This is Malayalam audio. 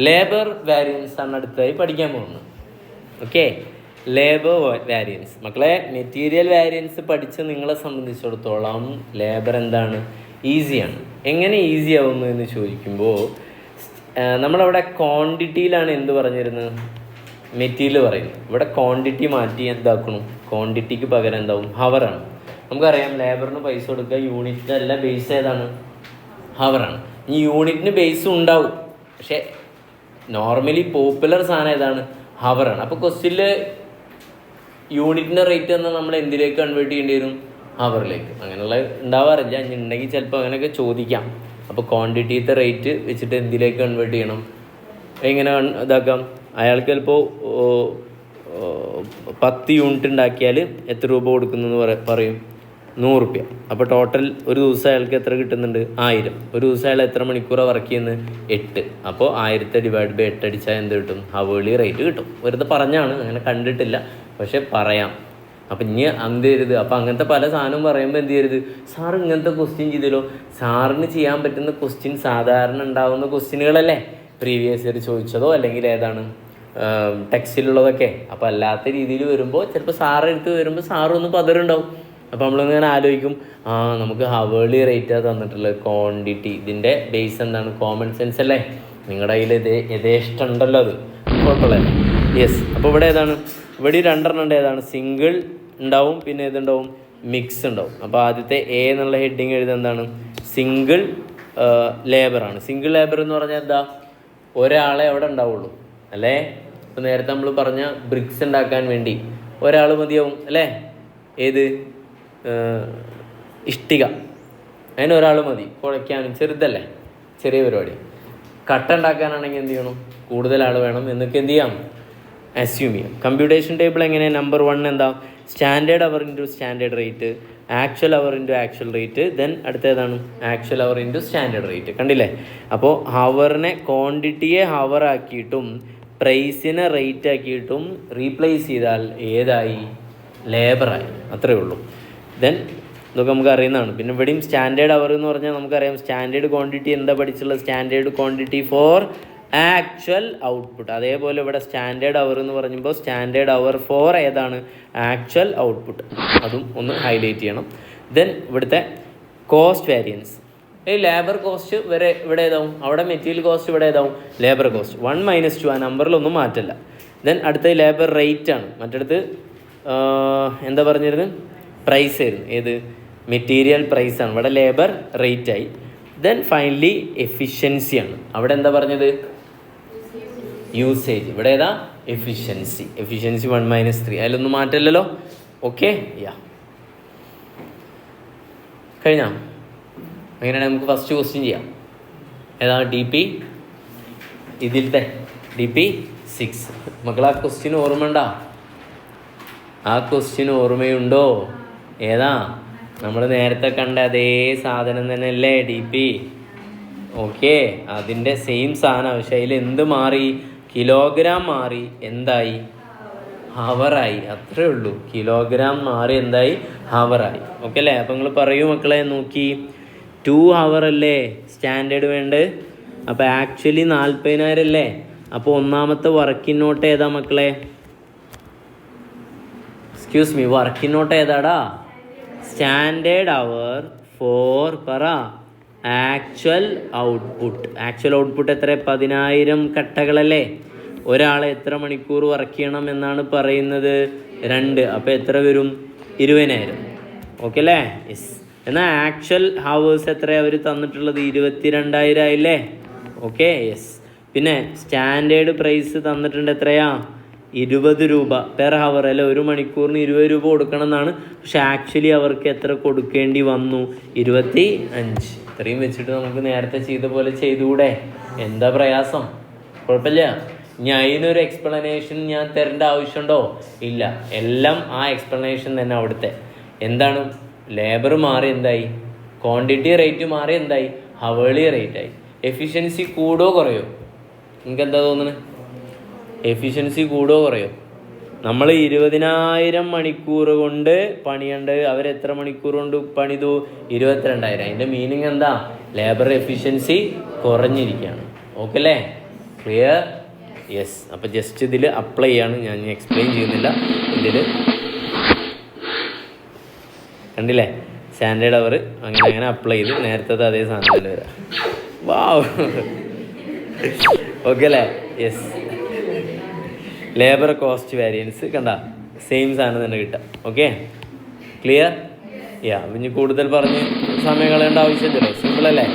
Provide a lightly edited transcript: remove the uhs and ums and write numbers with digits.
ലേബർ വാരിയൻസ് ആണ് അടുത്തായി പഠിക്കാൻ പോകുന്നത്. Okay, labour variance. മക്കളെ, മെറ്റീരിയൽ വാരിയൻസ് പഠിച്ച് നിങ്ങളെ സംബന്ധിച്ചിടത്തോളം ലേബർ എന്താണ്? ഈസിയാണ്. എങ്ങനെ ഈസി ആവുന്നു എന്ന് ചോദിക്കുമ്പോൾ നമ്മളവിടെ ക്വാണ്ടിറ്റിയിലാണ് എന്ത് പറഞ്ഞിരുന്നത്? മെറ്റീരിയൽ പറയുന്നത്. ഇവിടെ ക്വാണ്ടിറ്റി മാറ്റി എന്താക്കണം? ക്വാണ്ടിറ്റിക്ക് പകരം എന്താവും? ഹവറാണ്. നമുക്കറിയാം ലേബറിന് പൈസ കൊടുക്കുക, യൂണിറ്റിൻ്റെ അല്ല, ബേസ് ഏതാണ്? ഹവറാണ്. ഈ യൂണിറ്റിന് ബേസും ഉണ്ടാവും, പക്ഷേ നോർമലി പോപ്പുലർ സാധനം ഏതാണ്? ഹവറാണ്. അപ്പോൾ ക്വസ്റ്റ്യനിൽ യൂണിറ്റിൻ്റെ റേറ്റ് എന്നാൽ നമ്മൾ എന്തിലേക്ക് കൺവേർട്ട് ചെയ്യേണ്ടി വരും? ഹവറിലേക്ക്. അങ്ങനെയുള്ള ഉണ്ടാവാറില്ല, ഇനി ഉണ്ടെങ്കിൽ ചിലപ്പോൾ അങ്ങനെയൊക്കെ ചോദിക്കാം. അപ്പോൾ ക്വാണ്ടിറ്റിത്തെ റേറ്റ് വെച്ചിട്ട് എന്തിലേക്ക് കൺവേർട്ട് ചെയ്യണം? എങ്ങനെ ഇതാക്കാം? അയാൾക്ക് ചിലപ്പോൾ 10 യൂണിറ്റ് ഉണ്ടാക്കിയാൽ എത്ര രൂപ കൊടുക്കുന്നു പറയും? 100 രൂപ. അപ്പോൾ ടോട്ടൽ ഒരു ദിവസം അയാൾക്ക് എത്ര കിട്ടുന്നുണ്ട്? 1000. ഒരു ദിവസം അയാൾ എത്ര മണിക്കൂറാണ് വർക്ക് ചെയ്യുന്നത്? 8. അപ്പോൾ 1000 ഡിവൈഡ് ബൈ 8 അടിച്ചാൽ എന്ത് കിട്ടും? ഹവേർലി റേറ്റ് കിട്ടും. വെറുതെ പറഞ്ഞാണ്, അങ്ങനെ കണ്ടിട്ടില്ല, പക്ഷെ പറയാം. അപ്പം ഇനി എന്ത് ചെയ്യരുത്? അപ്പോൾ അങ്ങനത്തെ പല സാധനവും പറയുമ്പോൾ എന്ത് ചെയ്യരുത്? സാർ ഇങ്ങനത്തെ ക്വസ്റ്റ്യൻ ചെയ്തല്ലോ. സാറിന് ചെയ്യാൻ പറ്റുന്ന ക്വസ്റ്റ്യൻ സാധാരണ ഉണ്ടാവുന്ന ക്വസ്റ്റ്യനുകളല്ലേ? പ്രീവിയസ് ഇയർ ചോദിച്ചതോ അല്ലെങ്കിൽ ഏതാണ് ടെക്സ്റ്റിലുള്ളതൊക്കെ. അപ്പോൾ അല്ലാത്ത രീതിയിൽ വരുമ്പോൾ ചിലപ്പോൾ സാറ് എടുത്ത് വരുമ്പോൾ സാറൊന്ന് പതറുണ്ടാവും. അപ്പോൾ നമ്മളിങ്ങനെ ആലോചിക്കും, നമുക്ക് ഹവേർലി റേറ്റാണ് തന്നിട്ടുള്ളത്, ക്വാണ്ടിറ്റി. ഇതിൻ്റെ ബേസ് എന്താണ്? കോമൺ സെൻസ് അല്ലേ? നിങ്ങളുടെ കയ്യിൽ യഥേഷ്ടം ഉണ്ടല്ലോ, അത് കുഴപ്പമില്ല. യെസ്. അപ്പോൾ ഇവിടെ ഏതാണ്? ഇവിടെ 2 ഉണ്ട്. ഏതാണ്? സിംഗിൾ ഉണ്ടാവും, പിന്നെ ഏതുണ്ടാവും? മിക്സ് ഉണ്ടാവും. അപ്പോൾ ആദ്യത്തെ എ എന്നുള്ള ഹെഡിങ് എഴുതുന്നത് എന്താണ്? സിംഗിൾ ലേബറാണ്. സിംഗിൾ ലേബർ എന്ന് പറഞ്ഞാൽ എന്താ? ഒരാളെ അവിടെ ഉണ്ടാവുള്ളൂ അല്ലേ? ഇപ്പോൾ നേരത്തെ നമ്മൾ പറഞ്ഞ ബ്രിക്സ് ഉണ്ടാക്കാൻ വേണ്ടി ഒരാൾ മതിയാവും അല്ലേ? ഏത്? ഇഷ്ടിക, അതിന് ഒരാൾ മതി. കുഴയ്ക്കാനും ചെറുതല്ലേ, ചെറിയ പരിപാടി. കട്ട ഉണ്ടാക്കാനാണെങ്കിൽ എന്ത് ചെയ്യണം? കൂടുതൽ ആൾ വേണം എന്നൊക്കെ എന്ത് ചെയ്യാം? അസ്യൂം ചെയ്യാം. കമ്പ്യൂട്ടേഷൻ ടേബിൾ എങ്ങനെ? നമ്പർ 1 എന്താ? Standard hour into standard rate, actual hour into actual rate, then അടുത്തേതാണ്? Actual hour into standard rate. കണ്ടില്ലേ? അപ്പോൾ ഹവറിനെ, ക്വാണ്ടിറ്റിയെ ഹവർ ആക്കിയിട്ടും പ്രൈസിനെ റേറ്റ് ആക്കിയിട്ടും റീപ്ലേസ് ചെയ്താൽ ഏതായി? ലേബറായി. അത്രയേ ഉള്ളൂ. ദെൻ ഇതൊക്കെ നമുക്ക് അറിയുന്നതാണ്. പിന്നെ ഇവിടെയും സ്റ്റാൻഡേർഡ് അവർ എന്ന് പറഞ്ഞാൽ നമുക്കറിയാം സ്റ്റാൻഡേർഡ് ക്വാണ്ടിറ്റി എന്താ പഠിച്ചുള്ളത്? Standard quantity for actual output. അതേപോലെ ഇവിടെ സ്റ്റാൻഡേർഡ് അവർ എന്ന് പറയുമ്പോൾ സ്റ്റാൻഡേർഡ് അവർ ഫോർ ഏതാണ്? Actual output. അതും ഒന്ന് ഹൈലൈറ്റ് ചെയ്യണം. ദെൻ ഇവിടുത്തെ കോസ്റ്റ് വേരിയൻസ്. ഈ ലേബർ കോസ്റ്റ് വരെ ഇവിടെ ഏതാവും? അവിടെ മെറ്റീരിയൽ കോസ്റ്റ് ഇവിടെ ഏതാവും? Labour cost. 1 - 2 ആ നമ്പറിലൊന്നും മാറ്റില്ല. ദെൻ അടുത്ത ലേബർ റേറ്റ് ആണ്. മറ്റടുത്ത് എന്താ പറഞ്ഞിരുന്നത്? പ്രൈസ് ആയിരുന്നു. ഏത്? മെറ്റീരിയൽ പ്രൈസാണ്. ഇവിടെ ലേബർ റേറ്റ് ആയി. ദെൻ ഫൈനലി എഫിഷ്യൻസിയാണ്. അവിടെ എന്താ പറഞ്ഞത്? യൂസേജ്. ഇവിടെ ഏതാ? എഫിഷ്യൻസി. 1 - 3. അതിലൊന്നും മാറ്റമില്ലല്ലോ. ഓക്കെ, യാ കഴിഞ്ഞാ? അങ്ങനെയാണെങ്കിൽ നമുക്ക് ഫസ്റ്റ് ക്വസ്റ്റ്യൻ ചെയ്യാം. ഏതാ? DP ഇതിലത്തെ DP 6. മക്കൾ, ആ ക്വസ്റ്റ്യൻ ഓർമ്മയുണ്ടോ? ആ ക്വസ്റ്റ്യൻ ഓർമ്മയുണ്ടോ? ഏതാ? നമ്മൾ നേരത്തെ കണ്ട അതേ സാധനം തന്നെയല്ലേ DP? ഓക്കെ, അതിൻ്റെ സെയിം സാധനം. പക്ഷേ അതിൽ എന്ത് മാറി? കിലോഗ്രാം മാറി. എന്തായി? ഹവറായി. അത്രേ ഉള്ളൂ. കിലോഗ്രാം മാറി എന്തായി? ഹവറായി. ഓക്കെ അല്ലേ? അപ്പം നിങ്ങൾ പറയൂ മക്കളെ, നോക്കി 2 ഹവർ അല്ലേ സ്റ്റാൻഡേർഡ് വേണ്ടത്? അപ്പോൾ ആക്ച്വലി 40,000 അല്ലേ? അപ്പോൾ ഒന്നാമത്തെ വർക്കിംഗ് നോട്ട് ഏതാ മക്കളെ? എക്സ്ക്യൂസ് മീ, വർക്കിംഗ് നോട്ട് ഏതാടാ? സ്റ്റാൻഡേർഡ് അവർ ഫോർ പറ ആക്ച്വൽ ഔട്ട്പുട്ട്. ആക്ച്വൽ ഔട്ട്പുട്ട് എത്ര? 10,000 കട്ടകളല്ലേ? ഒരാളെ എത്ര മണിക്കൂർ വർക്ക് ചെയ്യണം എന്നാണ് പറയുന്നത്? 2. അപ്പോൾ എത്ര വരും? 20,000. ഓക്കെ അല്ലേ? യെസ്. എന്നാൽ ആക്ച്വൽ ഹവേഴ്സ് എത്ര അവർ തന്നിട്ടുള്ളത്? 22,000 ആയില്ലേ? Okay, yes. പിന്നെ സ്റ്റാൻഡേർഡ് പ്രൈസ് തന്നിട്ടുണ്ട് എത്രയാ? 20 രൂപ പെർ ഹവർ അല്ലേ? ഒരു മണിക്കൂറിന് 20 രൂപ കൊടുക്കണം എന്നാണ്. പക്ഷെ ആക്ച്വലി അവർക്ക് എത്ര കൊടുക്കേണ്ടി വന്നു? 25. ഇത്രയും വെച്ചിട്ട് നമുക്ക് നേരത്തെ ചെയ്ത പോലെ ചെയ്തുകൂടെ? എന്താ പ്രയാസം? കുഴപ്പമില്ല. ഇനി അതിനൊരു എക്സ്പ്ലനേഷൻ ഞാൻ തരേണ്ട ആവശ്യമുണ്ടോ? ഇല്ല. എല്ലാം ആ എക്സ്പ്ലനേഷൻ തന്നെ അവിടുത്തെ. എന്താണ്? ലേബർ മാറി എന്തായി? ക്വാണ്ടിറ്റി റേറ്റ് മാറി എന്തായി? ഹവേർലി റേറ്റായി. എഫിഷ്യൻസി കൂടോ കുറയോ? നിങ്ങൾക്ക് എന്താ തോന്നുന്നത്? എഫിഷ്യൻസി കൂടോ കുറയോ? നമ്മൾ 20,000 മണിക്കൂർ കൊണ്ട് പണിയേണ്ടത് അവരെത്ര മണിക്കൂർ കൊണ്ട് പണിതു? 22,000. അതിൻ്റെ മീനിങ് എന്താ? ലേബർ എഫിഷ്യൻസി കുറഞ്ഞിരിക്കുകയാണ്. ഓക്കെ അല്ലേ? ക്ലിയർ? യെസ്. അപ്പോൾ ജസ്റ്റ് ഇതിൽ അപ്ലൈ ചെയ്യാണ്, ഞാൻ എക്സ്പ്ലെയിൻ ചെയ്യുന്നില്ല. ഇതിൽ കണ്ടില്ലേ, സ്റ്റാൻഡേർഡ് അവർ അങ്ങനെ അപ്ലൈ ചെയ്ത് നേരത്തെ അതേ സാധനം തന്നെ വരാം. വാവ്, ഓക്കെ അല്ലേ? യെസ്. ലേബർ കോസ്റ്റ് വേരിയൻസ് കണ്ട സെയിം സാധനം തന്നെ കിട്ടാം. Okay, clear? യാ, ഇനി കൂടുതൽ പറഞ്ഞ് സമയം കളയേണ്ട ആവശ്യമില്ലല്ലോ, സിമ്പിൾ അല്ലേ?